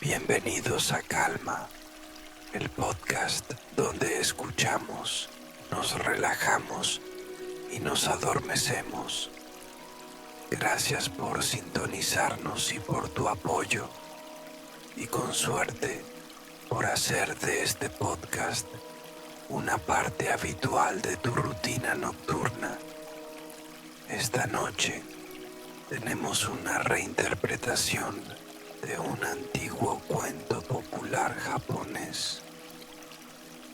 Bienvenidos a Calma, el podcast donde escuchamos, nos relajamos y nos adormecemos. Gracias por sintonizarnos y por tu apoyo, y con suerte por hacer de este podcast una parte habitual de tu rutina nocturna. Esta noche tenemos una reinterpretación de un antiguo cuento popular japonés.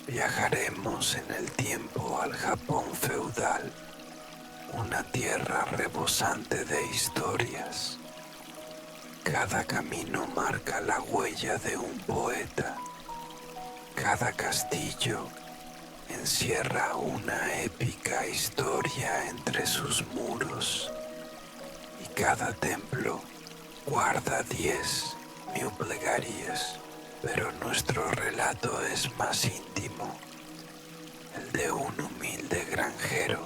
Viajaremos en el tiempo al Japón feudal, una tierra rebosante de historias. Cada camino marca la huella de un poeta. Cada castillo encierra una épica historia entre sus muros. Y cada templo guarda 10 mil plegarias, pero nuestro relato es más íntimo, el de un humilde granjero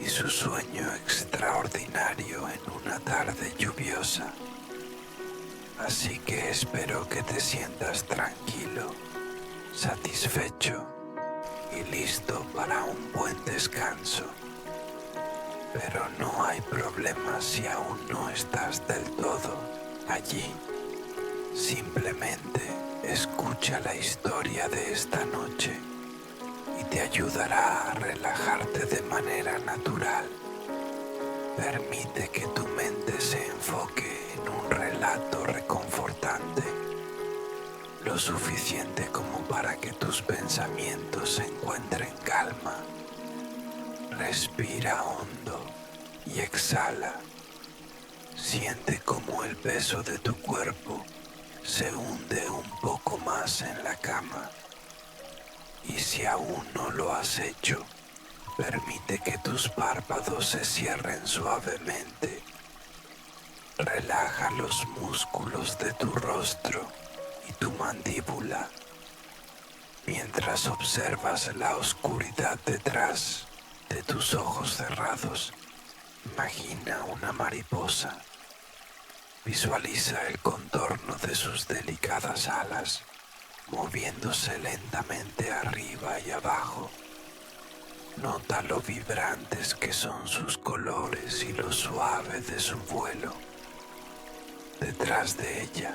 y su sueño extraordinario en una tarde lluviosa. Así que espero que te sientas tranquilo, satisfecho y listo para un buen descanso. Pero no hay problema si aún no estás del todo allí. Simplemente escucha la historia de esta noche y te ayudará a relajarte de manera natural. Permite que tu mente se enfoque en un relato reconfortante, lo suficiente como para que tus pensamientos encuentren calma. Respira hondo y exhala. Siente cómo el peso de tu cuerpo se hunde un poco más en la cama. Y si aún no lo has hecho, permite que tus párpados se cierren suavemente. Relaja los músculos de tu rostro y tu mandíbula mientras observas la oscuridad detrás de tus ojos cerrados. Imagina una mariposa. Visualiza el contorno de sus delicadas alas, moviéndose lentamente arriba y abajo. Nota lo vibrantes que son sus colores y lo suave de su vuelo. Detrás de ella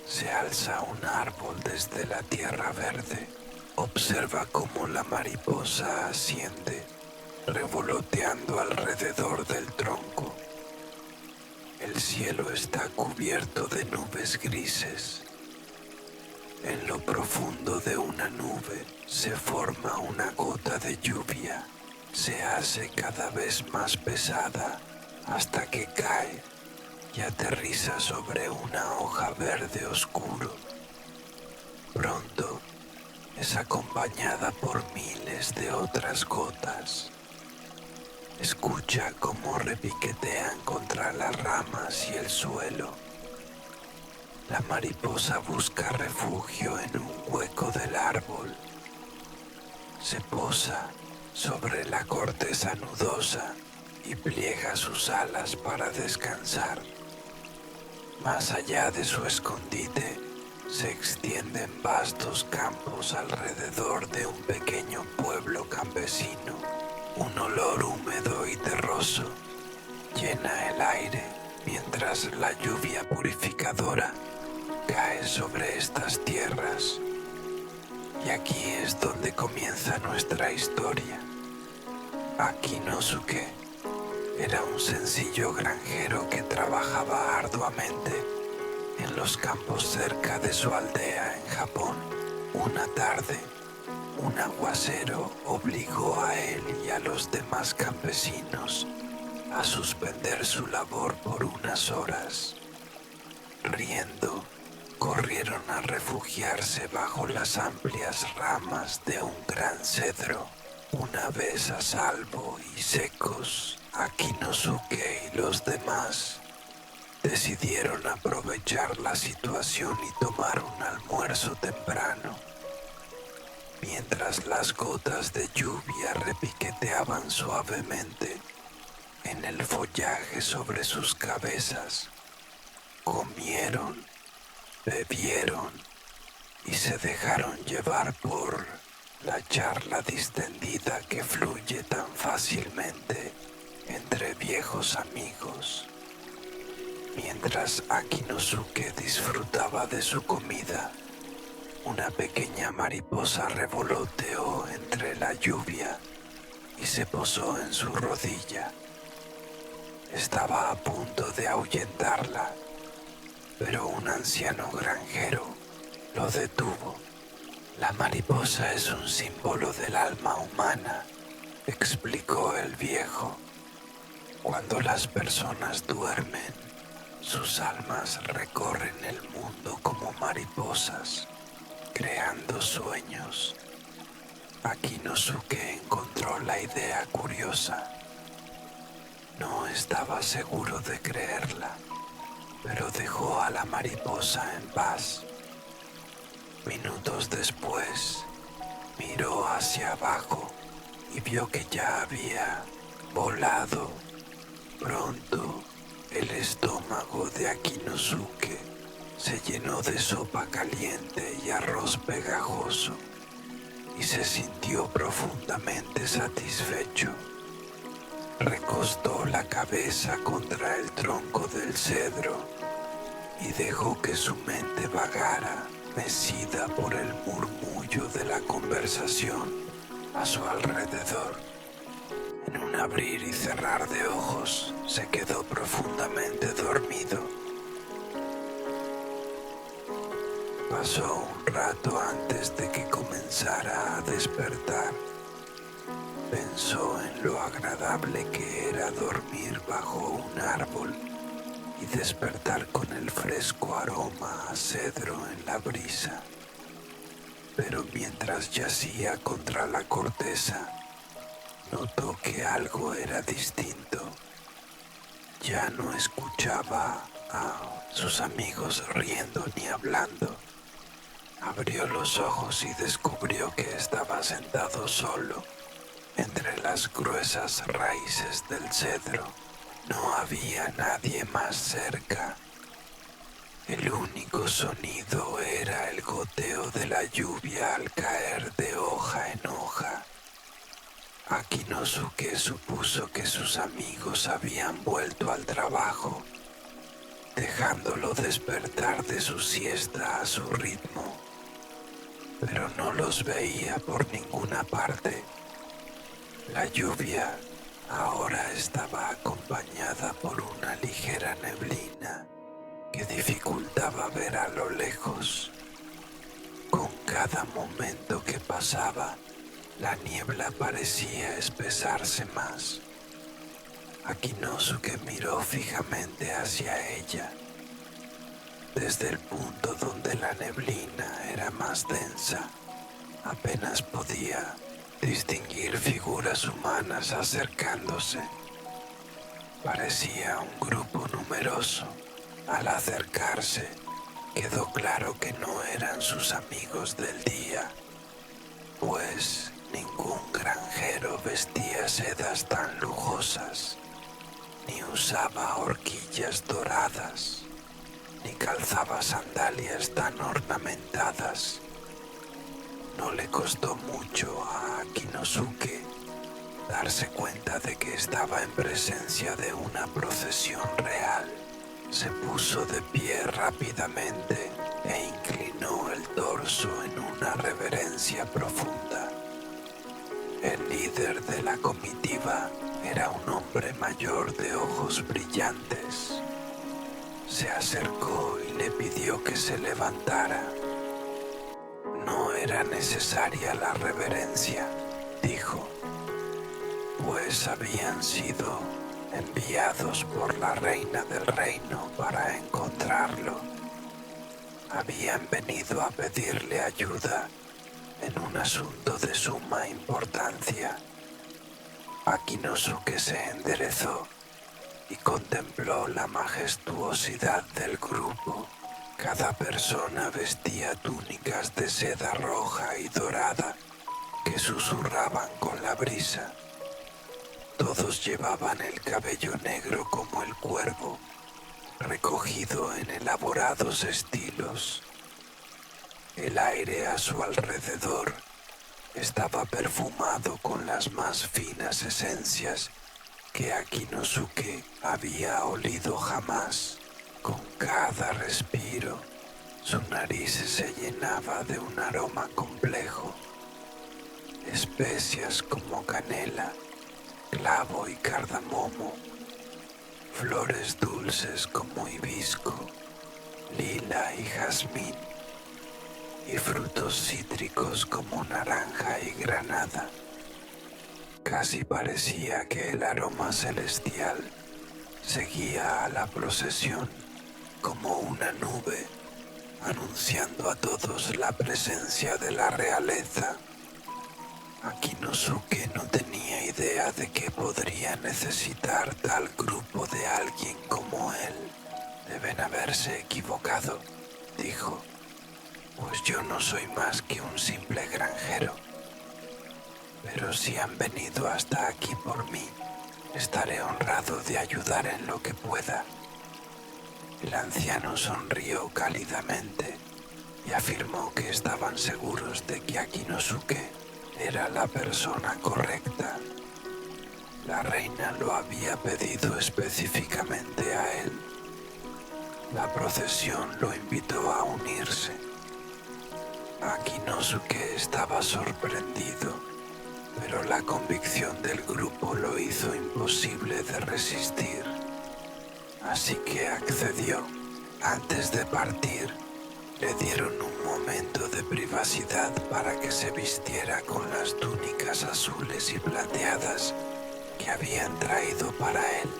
se alza un árbol desde la tierra verde. Observa cómo la mariposa asciende, revoloteando alrededor del tronco. El cielo está cubierto de nubes grises. En lo profundo de una nube se forma una gota de lluvia. Se hace cada vez más pesada hasta que cae y aterriza sobre una hoja verde oscuro. Pronto es acompañada por miles de otras gotas. Escucha cómo repiquetean contra las ramas y el suelo. La mariposa busca refugio en un hueco del árbol. Se posa sobre la corteza nudosa y pliega sus alas para descansar. Más allá de su escondite, se extienden vastos campos alrededor de un pequeño pueblo campesino. Un olor húmedo y terroso llena el aire mientras la lluvia purificadora cae sobre estas tierras. Y aquí es donde comienza nuestra historia. Akinosuke era un sencillo granjero que trabajaba arduamente en los campos cerca de su aldea en Japón. Una tarde, un aguacero obligó a él y a los demás campesinos a suspender su labor por unas horas. Riendo, corrieron a refugiarse bajo las amplias ramas de un gran cedro. Una vez a salvo y secos, Akinosuke y los demás decidieron aprovechar la situación y tomar un almuerzo temprano. Mientras las gotas de lluvia repiqueteaban suavemente en el follaje sobre sus cabezas, comieron bebieron y se dejaron llevar por la charla distendida que fluye tan fácilmente entre viejos amigos. Mientras Akinosuke disfrutaba de su comida, una pequeña mariposa revoloteó entre la lluvia y se posó en su rodilla. Estaba a punto de ahuyentarla, pero un anciano granjero lo detuvo. La mariposa es un símbolo del alma humana, explicó el viejo. Cuando las personas duermen, sus almas recorren el mundo como mariposas, creando sueños. Akinosuke encontró la idea curiosa. No estaba seguro de creerla, pero dejó a la mariposa en paz. Minutos después, miró hacia abajo y vio que ya había volado. Pronto, el estómago de Akinosuke se llenó de sopa caliente y arroz pegajoso y se sintió profundamente satisfecho. Recostó la cabeza contra el tronco del cedro y dejó que su mente vagara, mecida por el murmullo de la conversación a su alrededor. En un abrir y cerrar de ojos, se quedó profundamente dormido. Pasó un rato antes de que comenzara a despertar. Pensó en lo agradable que era dormir bajo un árbol y despertar con el fresco aroma a cedro en la brisa. Pero mientras yacía contra la corteza, notó que algo era distinto. Ya no escuchaba a sus amigos riendo ni hablando. Abrió los ojos y descubrió que estaba sentado solo entre las gruesas raíces del cedro. No había nadie más cerca. El único sonido era el goteo de la lluvia al caer de hoja en hoja. Akinosuke supuso que sus amigos habían vuelto al trabajo, dejándolo despertar de su siesta a su ritmo, pero no los veía por ninguna parte. La lluvia ahora estaba acompañada por una ligera neblina que dificultaba ver a lo lejos. Con cada momento que pasaba, la niebla parecía espesarse más. Akinosuke miró fijamente hacia ella. Desde el punto donde la neblina era más densa, apenas podía distinguir figuras humanas acercándose. Parecía un grupo numeroso. Al acercarse, quedó claro que no eran sus amigos del día, pues ningún granjero vestía sedas tan lujosas, ni usaba horquillas doradas, ni calzaba sandalias tan ornamentadas. No le costó mucho a Akinosuke darse cuenta de que estaba en presencia de una procesión real. Se puso de pie rápidamente e inclinó el torso en una reverencia profunda. El líder de la comitiva era un hombre mayor de ojos brillantes. Se acercó y le pidió que se levantara. No era necesaria la reverencia, dijo, pues habían sido enviados por la reina del reino para encontrarlo. Habían venido a pedirle ayuda en un asunto de suma importancia. Akinosuke se enderezó y contempló la majestuosidad del grupo. Cada persona vestía túnicas de seda roja y dorada que susurraban con la brisa. Todos llevaban el cabello negro como el cuervo recogido en elaborados estilos. El aire a su alrededor estaba perfumado con las más finas esencias que Akinosuke había olido jamás. Con cada respiro, su nariz se llenaba de un aroma complejo. Especias como canela, clavo y cardamomo, flores dulces como hibisco, lila y jazmín, y frutos cítricos como naranja y granada. Casi parecía que el aroma celestial seguía a la procesión como una nube, anunciando a todos la presencia de la realeza. Akinosuke no tenía idea de que podría necesitar tal grupo de alguien como él. Deben haberse equivocado, dijo, pues yo no soy más que un simple granjero. Pero si han venido hasta aquí por mí, estaré honrado de ayudar en lo que pueda. El anciano sonrió cálidamente y afirmó que estaban seguros de que Akinosuke era la persona correcta. La reina lo había pedido específicamente a él. La procesión lo invitó a unirse. Akinosuke estaba sorprendido, pero la convicción del grupo lo hizo imposible de resistir. Así que accedió. Antes de partir, le dieron un momento de privacidad para que se vistiera con las túnicas azules y plateadas que habían traído para él.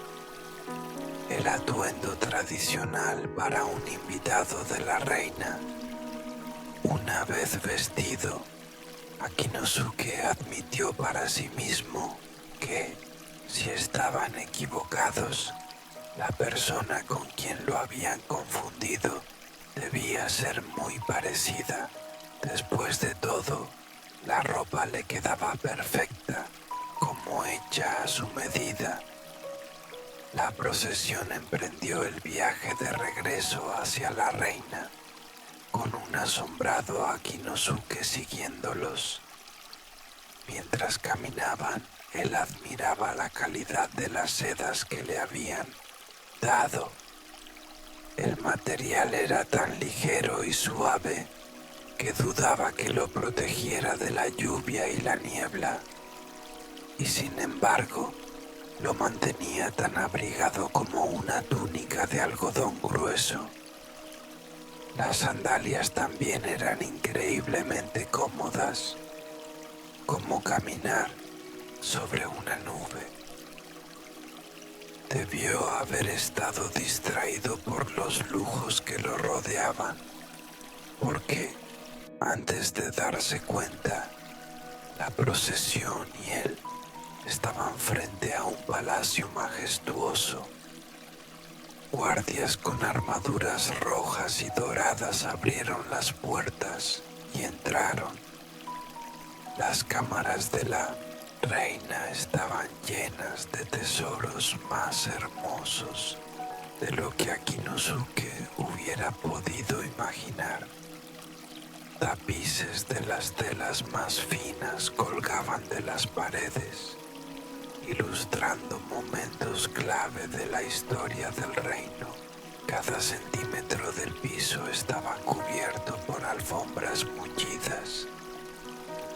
El atuendo tradicional para un invitado de la reina. Una vez vestido, Akinosuke admitió para sí mismo que, si estaban equivocados, la persona con quien lo habían confundido debía ser muy parecida. Después de todo, la ropa le quedaba perfecta, como hecha a su medida. La procesión emprendió el viaje de regreso hacia la reina, con un asombrado Akinosuke siguiéndolos. Mientras caminaban, él admiraba la calidad de las sedas que le habían dado. El material era tan ligero y suave que dudaba que lo protegiera de la lluvia y la niebla, y sin embargo lo mantenía tan abrigado como una túnica de algodón grueso. Las sandalias también eran increíblemente cómodas, como caminar sobre una nube. Debió haber estado distraído por los lujos que lo rodeaban, porque, antes de darse cuenta, la procesión y él estaban frente a un palacio majestuoso. Guardias con armaduras rojas y doradas abrieron las puertas y entraron. Las cámaras de la reina estaban llenas de tesoros más hermosos de lo que Akinosuke hubiera podido imaginar. Tapices de las telas más finas colgaban de las paredes, ilustrando momentos clave de la historia del reino. Cada centímetro del piso estaba cubierto por alfombras mullidas,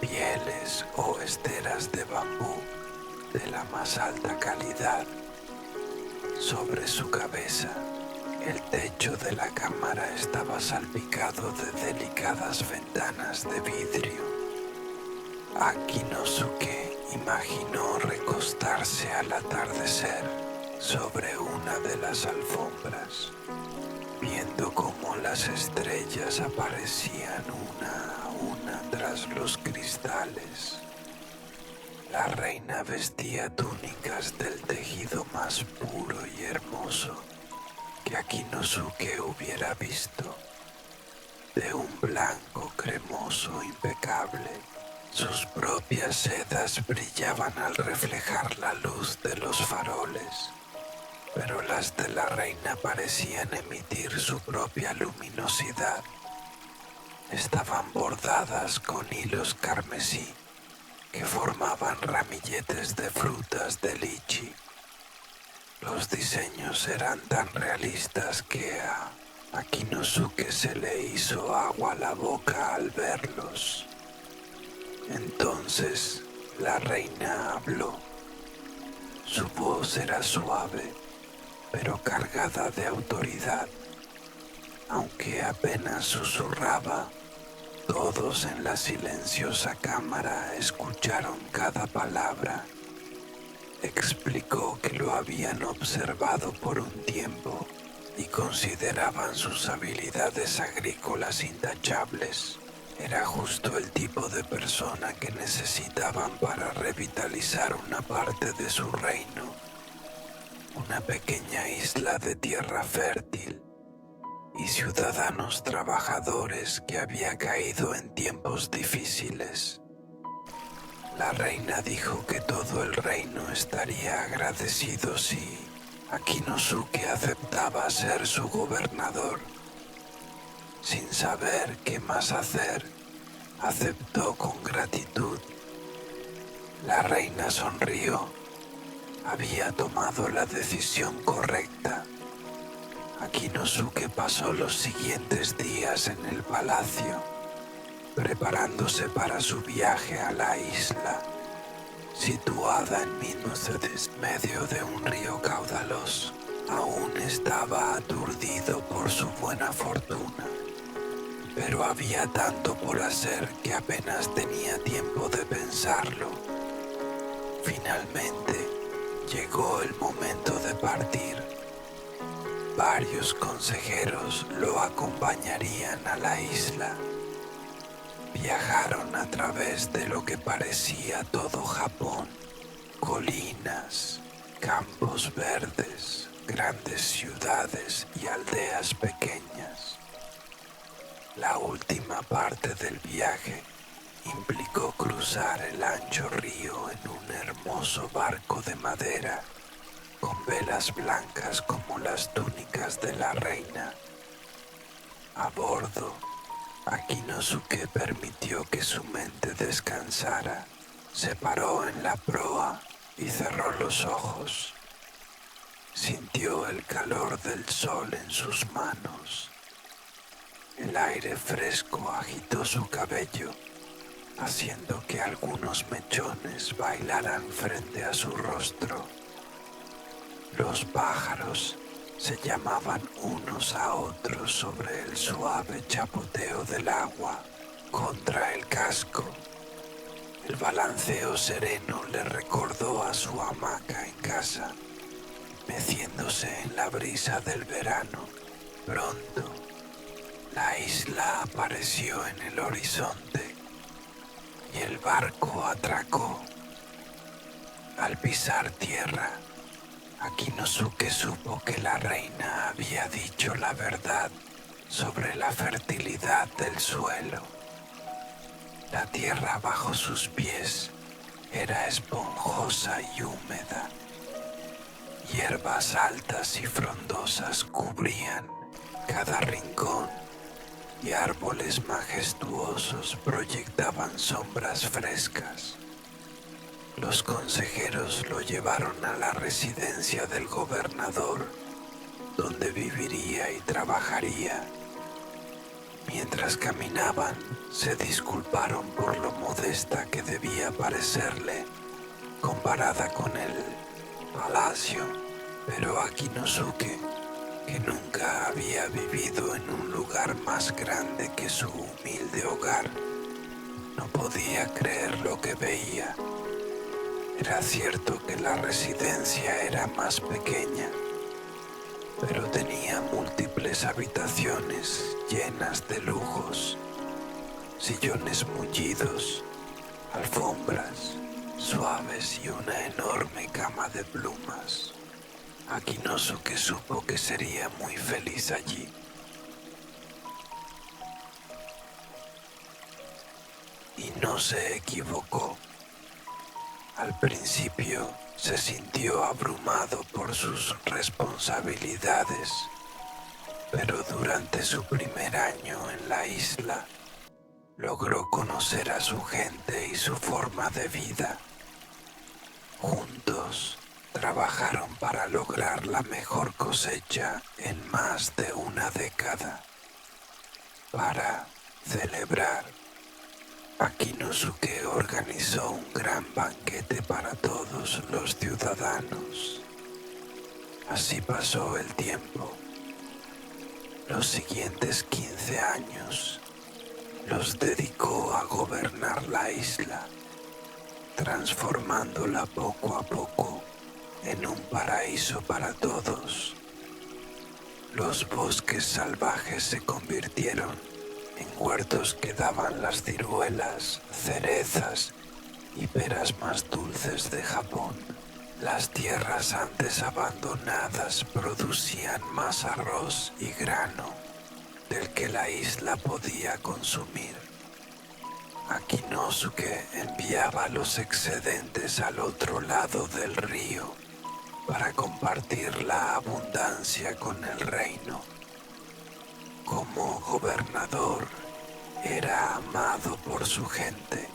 pieles o esteras de bambú de la más alta calidad. Sobre su cabeza, el techo de la cámara estaba salpicado de delicadas ventanas de vidrio. Akinosuke imaginó recostarse al atardecer sobre una de las alfombras, viendo cómo las estrellas aparecían una a una tras los cristales. La reina vestía túnicas del tejido más puro y hermoso que Akinosuke hubiera visto, de un blanco cremoso impecable. Sus propias sedas brillaban al reflejar la luz de los faroles, pero las de la reina parecían emitir su propia luminosidad. Estaban bordadas con hilos carmesí que formaban ramilletes de frutas de lichi. Los diseños eran tan realistas que a Akinosuke se le hizo agua a la boca al verlos. Entonces la reina habló. Su voz era suave, pero cargada de autoridad. Aunque apenas susurraba, todos en la silenciosa cámara escucharon cada palabra. Explicó que lo habían observado por un tiempo y consideraban sus habilidades agrícolas intachables. Era justo el tipo de persona que necesitaban para revitalizar una parte de su reino, una pequeña isla de tierra fértil y ciudadanos trabajadores que había caído en tiempos difíciles. La reina dijo que todo el reino estaría agradecido si Akinosuke aceptaba ser su gobernador. Sin saber qué más hacer, aceptó con gratitud. La reina sonrió. Había tomado la decisión correcta. Akinosuke pasó los siguientes días en el palacio, preparándose para su viaje a la isla, situada en Minutedis, medio de un río caudaloso. Aún estaba aturdido por su buena fortuna, pero había tanto por hacer que apenas tenía tiempo de pensarlo. Finalmente, llegó el momento de partir. Varios consejeros lo acompañarían a la isla. Viajaron a través de lo que parecía todo Japón: colinas, campos verdes, grandes ciudades y aldeas pequeñas. La última parte del viaje implicó cruzar el ancho río en un hermoso barco de madera, con velas blancas como las túnicas de la reina. A bordo, Akinosuke permitió que su mente descansara. Se paró en la proa y cerró los ojos. Sintió el calor del sol en sus manos. El aire fresco agitó su cabello, haciendo que algunos mechones bailaran frente a su rostro. Los pájaros se llamaban unos a otros sobre el suave chapoteo del agua contra el casco. El balanceo sereno le recordó a su hamaca en casa, meciéndose en la brisa del verano. Pronto, la isla apareció en el horizonte y el barco atracó. Al pisar tierra, Akinosuke supo que la reina había dicho la verdad sobre la fertilidad del suelo. La tierra bajo sus pies era esponjosa y húmeda. Hierbas altas y frondosas cubrían cada rincón y árboles majestuosos proyectaban sombras frescas. Los consejeros lo llevaron a la residencia del gobernador, donde viviría y trabajaría. Mientras caminaban, se disculparon por lo modesta que debía parecerle comparada con el palacio, pero Akinosuke, que nunca había vivido en un lugar más grande que su humilde hogar, no podía creer lo que veía. Era cierto que la residencia era más pequeña, pero tenía múltiples habitaciones llenas de lujos, sillones mullidos, alfombras suaves y una enorme cama de plumas. Akinosuke supo que sería muy feliz allí. Y no se equivocó. Al principio se sintió abrumado por sus responsabilidades, pero durante su primer año en la isla logró conocer a su gente y su forma de vida. Juntos trabajaron para lograr la mejor cosecha en más de una década. Para celebrar, Akinosuke organizó un gran banquete para todos los ciudadanos. Así pasó el tiempo. Los siguientes 15 años los dedicó a gobernar la isla, transformándola poco a poco en un paraíso para todos. Los bosques salvajes se convirtieron en huertos que daban las ciruelas, cerezas y peras más dulces de Japón. Las tierras antes abandonadas producían más arroz y grano del que la isla podía consumir. Akinosuke enviaba los excedentes al otro lado del río para compartir la abundancia con el reino. Como gobernador, era amado por su gente.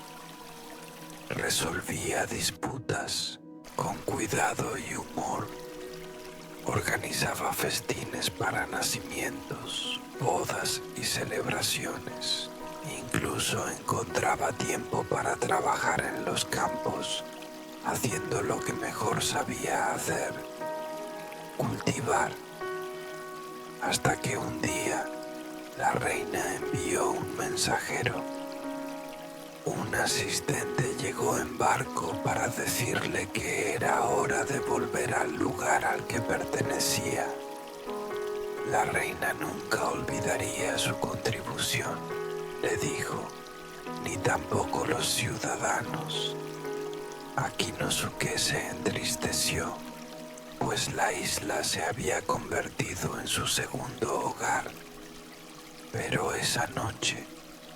Resolvía disputas con cuidado y humor. Organizaba festines para nacimientos, bodas y celebraciones. Incluso encontraba tiempo para trabajar en los campos, haciendo lo que mejor sabía hacer: cultivar. Hasta que un día la reina envió un mensajero. Un asistente llegó en barco para decirle que era hora de volver al lugar al que pertenecía. La reina nunca olvidaría su contribución, le dijo, ni tampoco los ciudadanos. Akinosuke se entristeció, pues la isla se había convertido en su segundo hogar. Pero esa noche,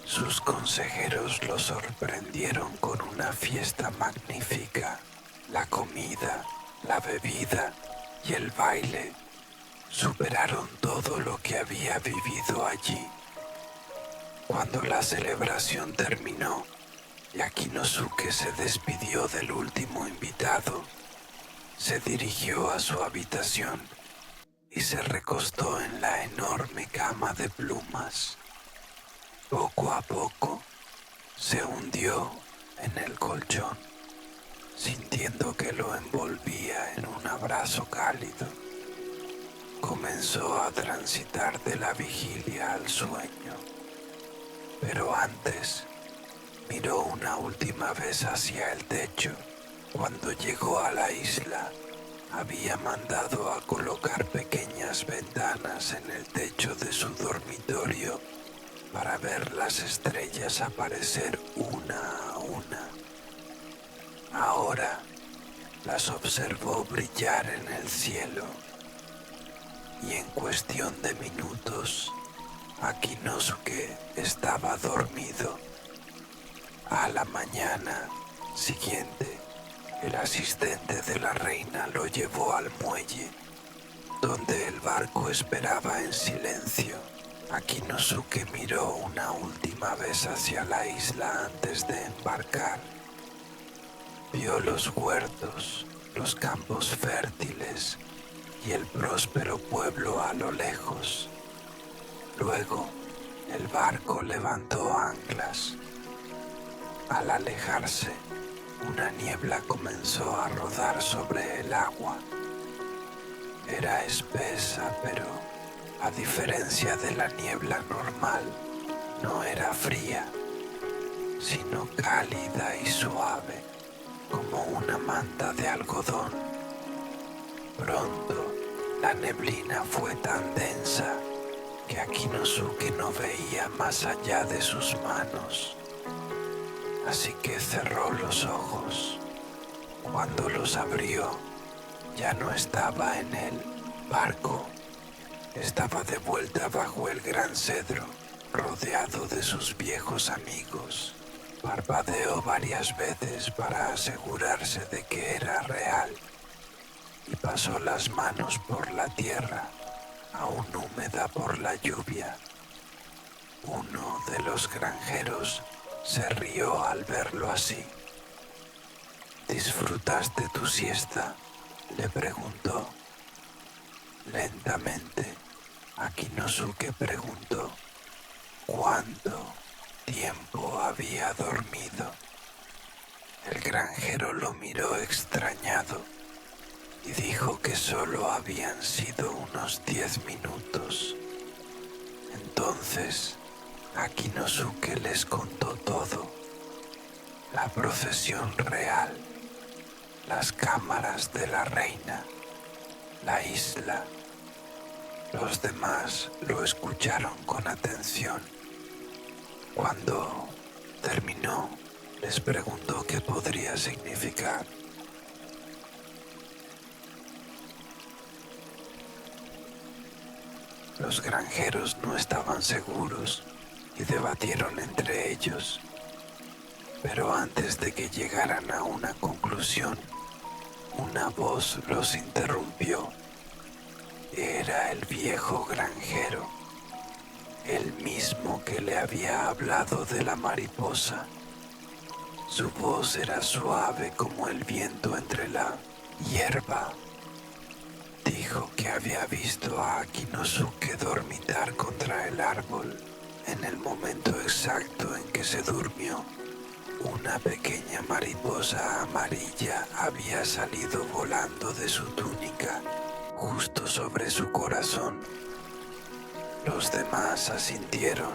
sus consejeros lo sorprendieron con una fiesta magnífica. La comida, la bebida y el baile superaron todo lo que había vivido allí. Cuando la celebración terminó y Akinosuke se despidió del último invitado, se dirigió a su habitación y se recostó en la enorme cama de plumas. Poco a poco se hundió en el colchón, sintiendo que lo envolvía en un abrazo cálido. Comenzó a transitar de la vigilia al sueño, pero antes miró una última vez hacia el techo. Cuando llegó a la isla, había mandado a colocar pequeñas ventanas en el techo de su dormitorio para ver las estrellas aparecer una a una. Ahora las observó brillar en el cielo y en cuestión de minutos Akinosuke estaba dormido. A la mañana siguiente, el asistente de la reina lo llevó al muelle, donde el barco esperaba en silencio. Akinosuke miró una última vez hacia la isla antes de embarcar. Vio los huertos, los campos fértiles y el próspero pueblo a lo lejos. Luego, el barco levantó anclas. Al alejarse, una niebla comenzó a rodar sobre el agua. Era espesa, pero a diferencia de la niebla normal, no era fría, sino cálida y suave, como una manta de algodón. Pronto, la neblina fue tan densa que Akinosuke no veía más allá de sus manos. Así que cerró los ojos. Cuando los abrió, ya no estaba en el barco. Estaba de vuelta bajo el gran cedro, rodeado de sus viejos amigos. Parpadeó varias veces para asegurarse de que era real y pasó las manos por la tierra, aún húmeda por la lluvia. Uno de los granjeros se rió al verlo así. ¿Disfrutaste tu siesta?, le preguntó. Lentamente, Akinosuke preguntó cuánto tiempo había dormido. El granjero lo miró extrañado y dijo que solo habían sido unos 10 minutos. Entonces, Akinosuke les contó todo: la procesión real, las cámaras de la reina, la isla. Los demás lo escucharon con atención. Cuando terminó, les preguntó qué podría significar. Los granjeros no estaban seguros y debatieron entre ellos. Pero antes de que llegaran a una conclusión, una voz los interrumpió. Era el viejo granjero, el mismo que le había hablado de la mariposa. Su voz era suave como el viento entre la hierba. Dijo que había visto a Akinosuke dormitar contra el árbol en el momento exacto en que se durmió. Una pequeña mariposa amarilla había salido volando de su túnica justo sobre su corazón. Los demás asintieron.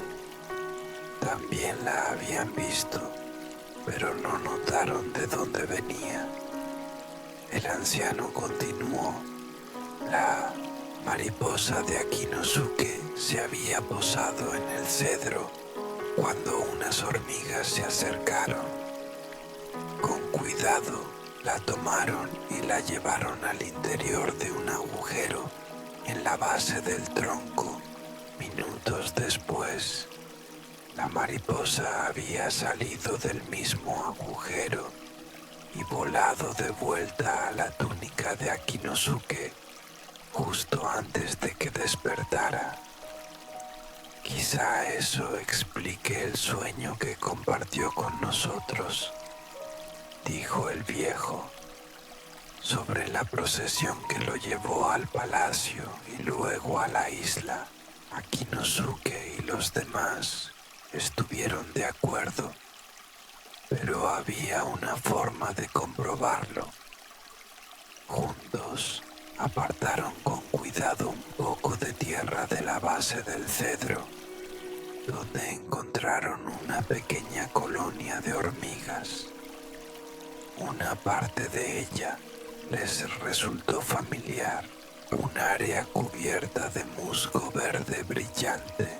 También la habían visto, pero no notaron de dónde venía. El anciano continuó. La mariposa de Akinosuke se había posado en el cedro cuando unas hormigas se acercaron. Con cuidado la tomaron y la llevaron al interior de un agujero en la base del tronco. Minutos después, la mariposa había salido del mismo agujero y volado de vuelta a la túnica de Akinosuke justo antes de que despertara. Quizá eso explique el sueño que compartió con nosotros, dijo el viejo. Sobre la procesión que lo llevó al palacio y luego a la isla, Akinosuke y los demás estuvieron de acuerdo, pero había una forma de comprobarlo. Juntos apartaron con cuidado un poco de tierra de la base del cedro, donde encontraron una pequeña colonia de hormigas. Una parte de ella les resultó familiar, un área cubierta de musgo verde brillante.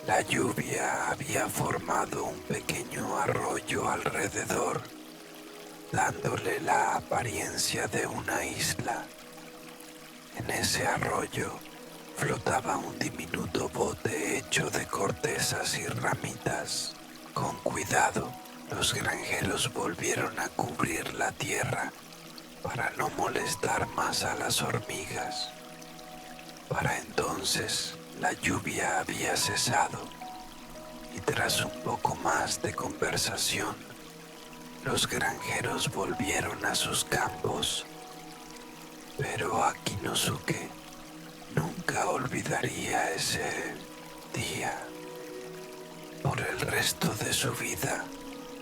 La lluvia había formado un pequeño arroyo alrededor, dándole la apariencia de una isla. En ese arroyo flotaba un diminuto bote hecho de cortezas y ramitas. Con cuidado, los granjeros volvieron a cubrir la tierra para no molestar más a las hormigas. Para entonces, la lluvia había cesado y tras un poco más de conversación, los granjeros volvieron a sus campos. Pero Akinosuke nunca olvidaría ese día. Por el resto de su vida,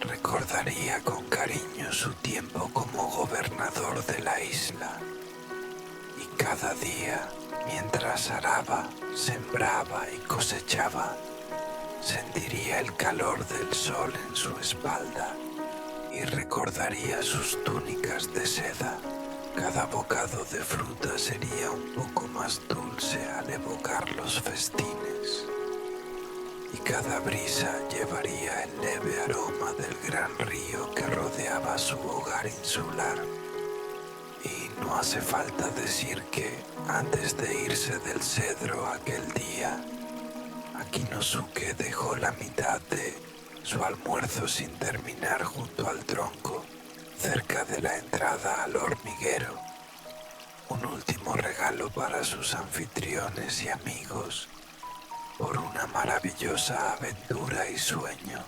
recordaría con cariño su tiempo como gobernador de la isla. Y cada día, mientras araba, sembraba y cosechaba, sentiría el calor del sol en su espalda y recordaría sus túnicas de seda. Cada bocado de fruta sería un poco más dulce al evocar los festines. Y cada brisa llevaría el leve aroma del gran río que rodeaba su hogar insular. Y no hace falta decir que, antes de irse del cedro aquel día, Akinosuke dejó la mitad de su almuerzo sin terminar junto al tronco, cerca de la entrada al hormiguero, un último regalo para sus anfitriones y amigos por una maravillosa aventura y sueño.